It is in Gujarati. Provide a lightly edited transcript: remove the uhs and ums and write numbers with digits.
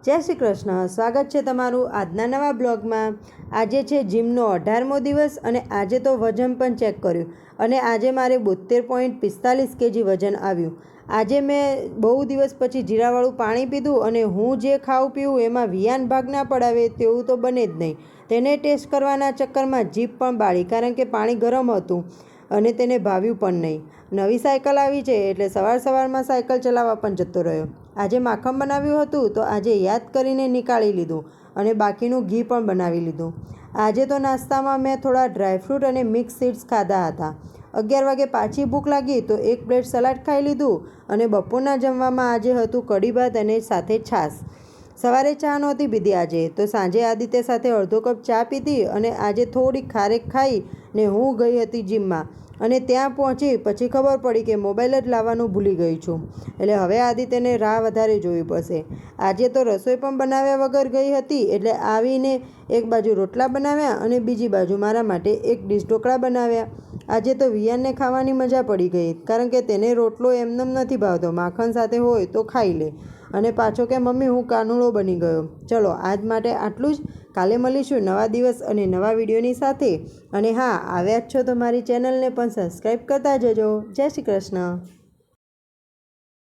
જય શ્રી કૃષ્ણ. સ્વાગત છે તમારું આજના નવા બ્લોગમાં. આજે છે જીમનો 18મો દિવસ અને આજે તો વજન પણ ચેક કર્યું અને આજે મારે 72.45 kg વજન આવ્યું. આજે મેં બહુ દિવસ પછી જીરાવાળું પાણી પીધું અને હું જે ખાઉં પીવું એમાં વિયાન ભાગ ના પડાવે તેવું તો બને જ નહીં. તેને ટેસ્ટ કરવાના ચક્કરમાં જીભ પણ બાળી, કારણ કે પાણી ગરમ હતું અને તેને ભાવ્યું પણ નહીં. નવી સાયકલ આવી છે એટલે સવારમાં સાયકલ ચલાવવા પણ જતો રહ્યો. આજે માખણ બનાવ્યું હતું તો આજે યાદ કરીને નીકાળી લીધું અને બાકીનું ઘી પણ બનાવી લીધું. આજે તો નાસ્તામાં મેં થોડા ડ્રાયફ્રૂટ અને મિક્સ સીડ્સ ખાધા હતા. 11 વાગે પાછી ભૂખ લાગી તો એક પ્લેટ સલાડ ખાઈ લીધું અને બપોરના જમવામાં આજે હતું કઢી ભાત અને સાથે છાશ. સવારે ચા નહોતી પીધી આજે, તો સાંજે આદિત્ય સાથે અડધો કપ ચા પીધી અને આજે થોડી ખારેક ખાઈ ને હું ગઈ હતી જીમમાં. અને ત્યાં પહોંચી પછી ખબર પડી કે મોબાઈલ જ લાવવાનું ભૂલી ગઈ છું. એટલે હવે આદિત્યને રાહ વધારે જોવી પડશે. આજે તો રસોઈ પણ બનાવ્યા વગર ગઈ હતી, એટલે આવીને એક બાજુ રોટલા બનાવ્યા અને બીજી બાજુ મારા માટે એક ડીશ ઢોકળા બનાવ્યા. આજે તો વિયાનને ખાવાની મજા પડી ગઈ, કારણ કે તેને રોટલો એમનેમ નથી ભાવતો, માખણ સાથે હોય તો ખાઈ લે. અને પાછો કે મમ્મી હું કાનુડો બની ગયો. ચલો આજ માટે આટલું જ. કાલે મળીશું નવા દિવસ અને નવા વિડીયોની સાથે. અને હા, આવ્યા જ છો તો મારી ચેનલને પણ સબસ્ક્રાઈબ કરતા જજો. જય શ્રી કૃષ્ણ.